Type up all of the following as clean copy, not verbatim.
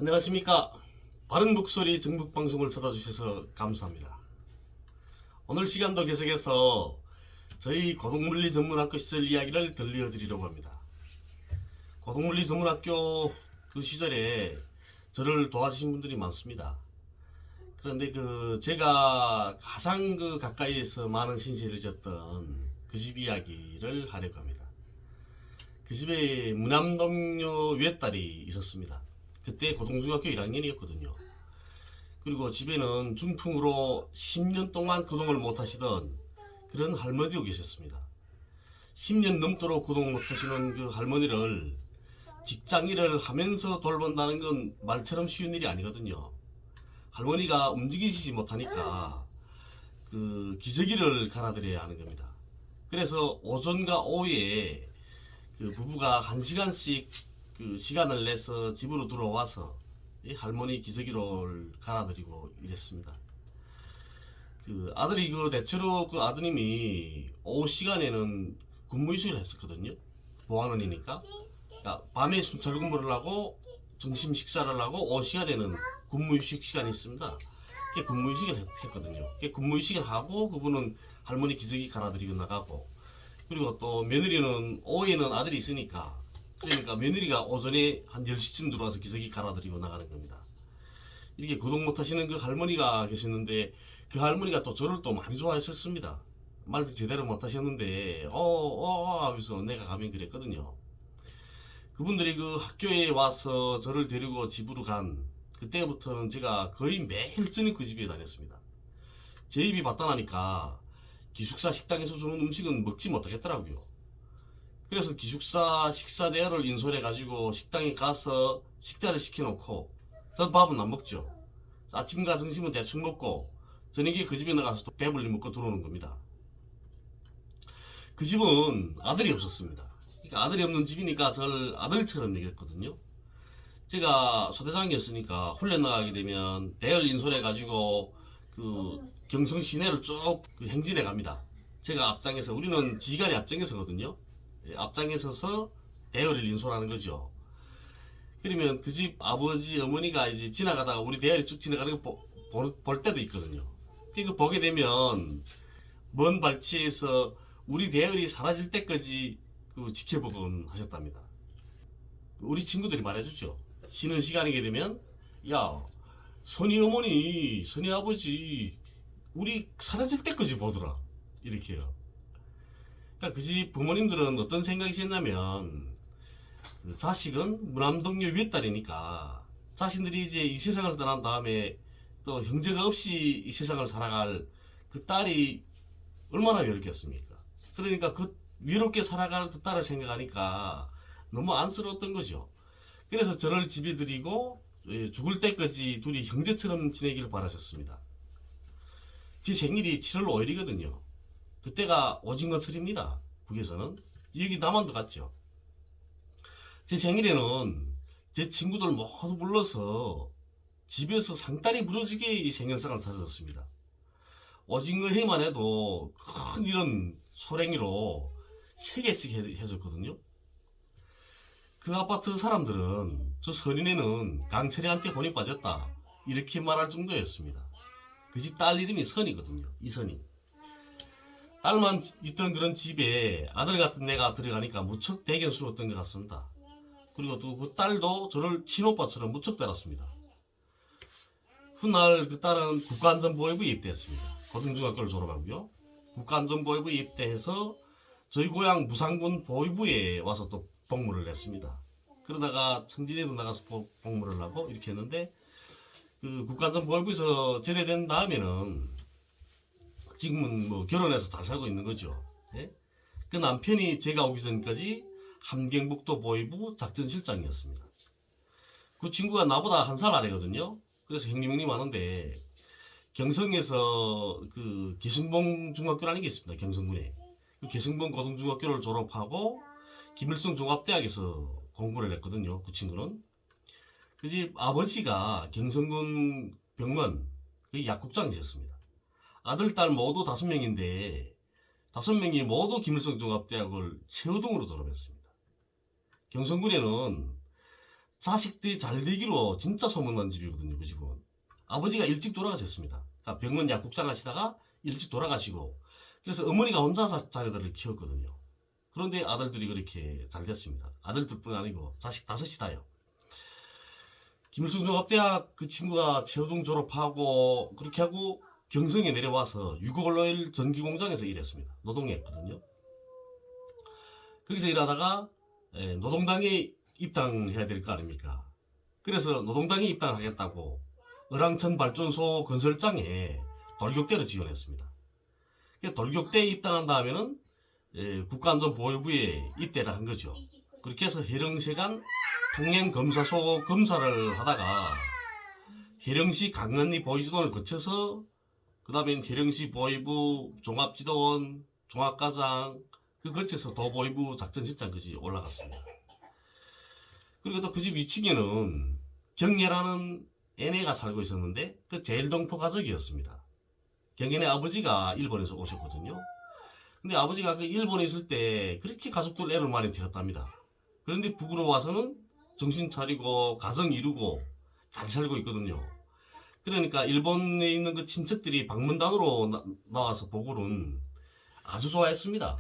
안녕하십니까. 바른 목소리 정북방송을 찾아주셔서 감사합니다. 오늘 시간도 계속해서 저희 고등물리 전문학교 시절 이야기를 들려드리려고 합니다. 고등물리 전문학교 그 시절에 저를 도와주신 분들이 많습니다. 그런데 제가 가장 가까이에서 많은 신세를 졌던 그 집 이야기를 하려고 합니다. 그 집에 무남동료 외딸이 있었습니다. 그때 고등중학교 1학년이었거든요. 그리고 집에는 중풍으로 10년 동안 거동을 못하시던 그런 할머니도 계셨습니다. 10년 넘도록 거동을 못하시는 그 할머니를 직장일을 하면서 돌본다는 건 말처럼 쉬운 일이 아니거든요. 할머니가 움직이시지 못하니까 그 기저귀를 갈아드려야 하는 겁니다. 그래서 오전과 오후에 그 부부가 1시간씩 그 시간을 내서 집으로 들어와서 이 할머니 기저귀를 갈아드리고 이랬습니다. 그 아들이 대체로 그 아드님이 오후 시간에는 근무휴식을 했었거든요. 보안원이니까. 그러니까 밤에 순찰 근무를 하고 점심 식사를 하고 오후 시간에는 근무휴식 시간이 있습니다. 근무휴식을 했거든요. 근무휴식을 하고 그분은 할머니 기저귀 갈아드리고 나가고, 그리고 또 며느리는 오후에는 아들이 있으니까, 그러니까 며느리가 오전에 한 10시쯤 들어와서 기저귀 갈아드리고 나가는 겁니다. 이렇게 거동 못하시는 그 할머니가 계셨는데, 그 할머니가 또 저를 또 많이 좋아했었습니다. 말도 제대로 못하셨는데 하면서 내가 가면 그랬거든요. 그분들이 그 학교에 와서 저를 데리고 집으로 간 그때부터는 제가 거의 매일 저녁 그 집에 다녔습니다. 제 입이 바다나니까 기숙사 식당에서 주는 음식은 먹지 못하겠더라고요. 그래서 기숙사 식사 대여를 인솔해 가지고 식당에 가서 식사를 시켜놓고, 전 밥은 안 먹죠. 아침과 점심은 대충 먹고 저녁에 그 집에 나가서 또 배불리 먹고 들어오는 겁니다. 그 집은 아들이 없었습니다. 그러니까 아들이 없는 집이니까 저를 아들처럼 여겼거든요. 제가 소대장이었으니까 훈련 나가게 되면 대열 인솔해 가지고 그 경성 시내를 쭉 행진해 갑니다. 제가 앞장에서, 우리는 지휘관이 앞장에 서거든요. 앞장에 서서 대열을 인솔하는 거죠. 그러면 그 집 아버지 어머니가 이제 지나가다가 우리 대열이 쭉 지나가는 거 볼 때도 있거든요. 그 보게 되면 먼 발치에서 우리 대열이 사라질 때까지 지켜보곤 하셨답니다. 우리 친구들이 말해주죠. 쉬는 시간이게 되면, 야, 선희 어머니, 선희 아버지 우리 사라질 때까지 보더라, 이렇게요. 그러니까 그 집 부모님들은 어떤 생각이셨냐면, 자식은 무남동녀 외딸이니까 자신들이 이제 이 세상을 떠난 다음에 또 형제가 없이 이 세상을 살아갈 그 딸이 얼마나 외롭겠습니까? 그러니까 그 외롭게 살아갈 그 딸을 생각하니까 너무 안쓰러웠던 거죠. 그래서 저를 집에 들이고 죽을 때까지 둘이 형제처럼 지내기를 바라셨습니다. 제 생일이 7월 5일이거든요. 그때가 오징어철입니다. 북에서는. 여기 남한도 같죠. 제 생일에는 제 친구들 모두 불러서 집에서 상다리 부러지게 이 생일상을 차렸습니다. 오징어 회만 해도 큰 이런 소랭이로 3개씩 해줬거든요. 그 아파트 사람들은 저 선인애는 강철이한테 혼이 빠졌다, 이렇게 말할 정도였습니다. 그 집 딸 이름이 선이거든요. 이선이. 딸만 있던 그런 집에 아들 같은 애가 들어가니까 무척 대견스러웠던 것 같습니다. 그리고 또 그 딸도 저를 친오빠처럼 무척 따랐습니다. 훗날 그 딸은 국가안전보위부에 입대했습니다. 고등중학교를 졸업하고요. 국가안전보위부에 입대해서 저희 고향 무상군 보위부에 와서 또 복무를 했습니다. 그러다가 청진에도 나가서 복무를 하고 이렇게 했는데, 그 국가안전보위부에서 제대된 다음에는 지금은 뭐 결혼해서 잘 살고 있는 거죠. 예? 그 남편이 제가 오기 전까지 함경북도 보위부 작전실장이었습니다. 그 친구가 나보다 1살 아래거든요. 그래서 형님 하는데, 경성에서 그 개성봉 중학교라는 게 있습니다. 경성군에. 그 개성봉 고등중학교를 졸업하고 김일성 종합대학에서 공부를 했거든요. 그 친구는. 그 집 아버지가 경성군 병원 그 약국장이셨습니다. 아들, 딸 모두 5명인데 5명이 모두 김일성 종합대학을 최우등으로 졸업했습니다. 경성군에는 자식들이 잘 되기로 진짜 소문난 집이거든요. 그 집은. 아버지가 일찍 돌아가셨습니다. 그러니까 병원 약국장 하시다가 일찍 돌아가시고, 그래서 어머니가 혼자 자녀들을 키웠거든요. 그런데 아들들이 그렇게 잘 됐습니다. 아들들뿐 아니고 자식 5이 다요. 김일성 종합대학 그 친구가 최우동 졸업하고 그렇게 하고 경성에 내려와서 유골오일 전기공장에서 일했습니다. 노동했거든요. 거기서 일하다가 노동당에 입당해야 될 거 아닙니까? 그래서 노동당에 입당하겠다고 을왕천 발전소 건설장에 돌격대를 지원했습니다. 돌격대에 입당한다 하면은 국가안전보위부에 입대를 한 거죠. 그렇게 해서 해령세관 통행검사소 검사를 하다가 해령시 강은리 보위지도원을 거쳐서 그 다음에 해령시 보위부 종합지도원, 종합과장 그 거쳐서 도보위부 작전실장까지 올라갔습니다. 그리고 또 그 집 위층에는 경례라는 애네가 살고 있었는데 그 제일동포 가족이었습니다. 경례네 아버지가 일본에서 오셨거든요. 근데 아버지가 그 일본에 있을 때 그렇게 가족들 애를 많이 태웠답니다. 그런데 북으로 와서는 정신 차리고 가정 이루고 잘 살고 있거든요. 그러니까 일본에 있는 그 친척들이 방문단으로 나와서 보고는 아주 좋아했습니다.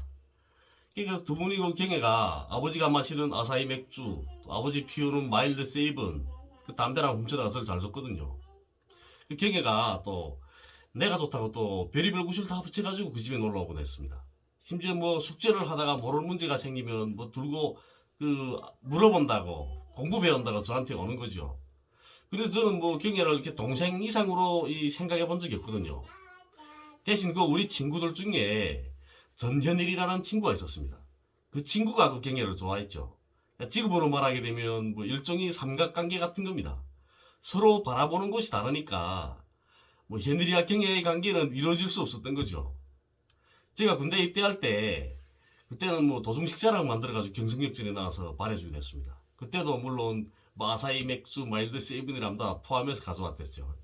그러니까 두 분이 그 경애가 아버지가 마시는 아사히 맥주, 또 아버지 피우는 마일드 세이븐, 그 담배랑 훔쳐다가 잘 줬거든요. 그 경애가 또 내가 좋다고 또 별의별 구실 다 붙여가지고 그 집에 놀러 오곤 했습니다. 심지어 뭐 숙제를 하다가 모르는 문제가 생기면 뭐 들고 그 물어본다고 공부 배운다고 저한테 오는 거죠. 그래서 저는 뭐 경애를 이렇게 동생 이상으로 생각해 본 적이 없거든요. 대신 그 우리 친구들 중에 전현일이라는 친구가 있었습니다. 그 친구가 그 경애를 좋아했죠. 지금으로 말하게 되면 뭐 일종의 삼각관계 같은 겁니다. 서로 바라보는 곳이 다르니까 뭐 현일이와 경애의 관계는 이루어질 수 없었던 거죠. 제가 군대 입대할 때 그때는 뭐 도중식사랑 만들어가지고 경성역전에 나와서 발해주게 됐습니다. 그때도 물론 마사이 맥주, 마일드 세이븐이랑 다 포함해서 가져왔댔죠.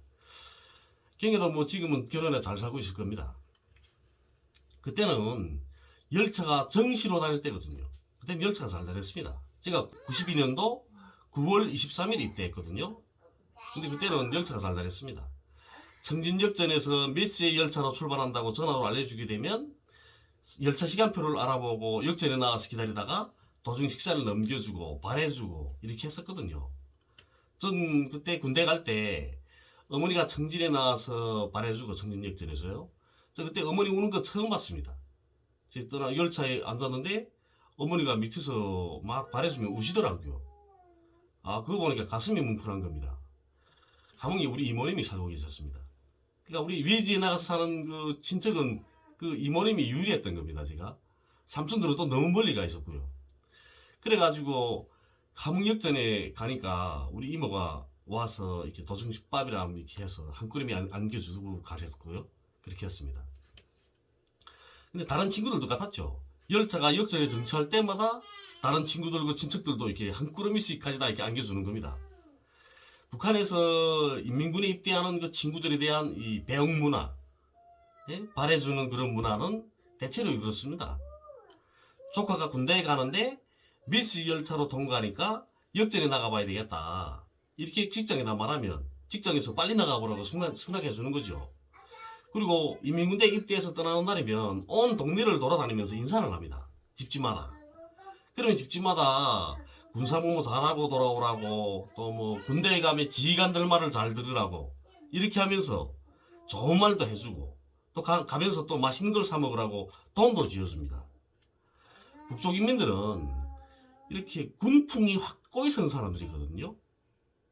경애도 뭐 지금은 결혼해 잘 살고 있을 겁니다. 그때는 열차가 정시로 다닐 때거든요. 그때는 열차가 잘 다녔습니다. 제가 92년도 9월 23일 입대했거든요. 근데 그때는 열차가 잘 다녔습니다. 청진역전에서 몇 시에 열차로 출발한다고 전화로 알려주게 되면 열차 시간표를 알아보고 역전에 나와서 기다리다가 도중 식사를 넘겨주고 발해주고 이렇게 했었거든요. 전 그때 군대 갈 때 어머니가 청진에 나와서 발해주고 청진역전에서요. 저 그때 어머니 우는 거 처음 봤습니다. 제가 열차에 앉았는데 어머니가 밑에서 막 발해주면 우시더라고요. 아, 그거 보니까 가슴이 뭉클한 겁니다. 하몽이 우리 이모님이 살고 계셨습니다. 그러니까 우리 외지에 나가서 사는 그 친척은 그 이모님이 유리했던 겁니다. 제가 삼촌들은 또 너무 멀리 가 있었고요. 그래가지고 함흥역전에 가니까 우리 이모가 와서 이렇게 도중식밥이랑 이렇게 해서 한 그릇이 안겨주고 가셨고요. 그렇게 했습니다. 근데 다른 친구들도 같았죠. 열차가 역전에 정차할 때마다 다른 친구들과 친척들도 이렇게 한 꾸러미씩 가지다 이렇게 안겨주는 겁니다. 북한에서 인민군에 입대하는 그 친구들에 대한 이 배웅 문화, 발해주는 그런 문화는 대체로 그렇습니다. 조카가 군대에 가는데 몇 시 열차로 통과하니까 역전에 나가봐야 되겠다. 이렇게 직장에다 말하면 직장에서 빨리 나가보라고 승낙해주는 거죠. 그리고 인민군대 입대해서 떠나는 날이면 온 동네를 돌아다니면서 인사를 합니다. 집집마다. 그러면 집집마다 군사복무 잘하고 돌아오라고 또 뭐 군대에 가면 지휘관들 말을 잘 들으라고 이렇게 하면서 좋은 말도 해주고 또 가면서 또 맛있는 걸 사 먹으라고 돈도 쥐어줍니다. 북쪽 인민들은 이렇게 군풍이 확고히 선 사람들이거든요.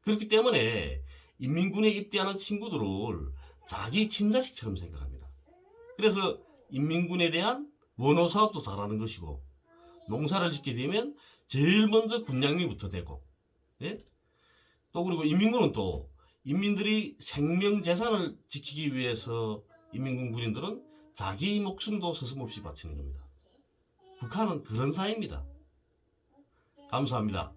그렇기 때문에 인민군에 입대하는 친구들을 자기 친자식처럼 생각합니다. 그래서 인민군에 대한 원호 사업도 잘하는 것이고 농사를 짓게 되면 제일 먼저 군량미부터 되고, 예? 또 그리고 인민군은 또 인민들이 생명 재산을 지키기 위해서 인민군 군인들은 자기 목숨도 서슴없이 바치는 겁니다. 북한은 그런 사회입니다. 감사합니다.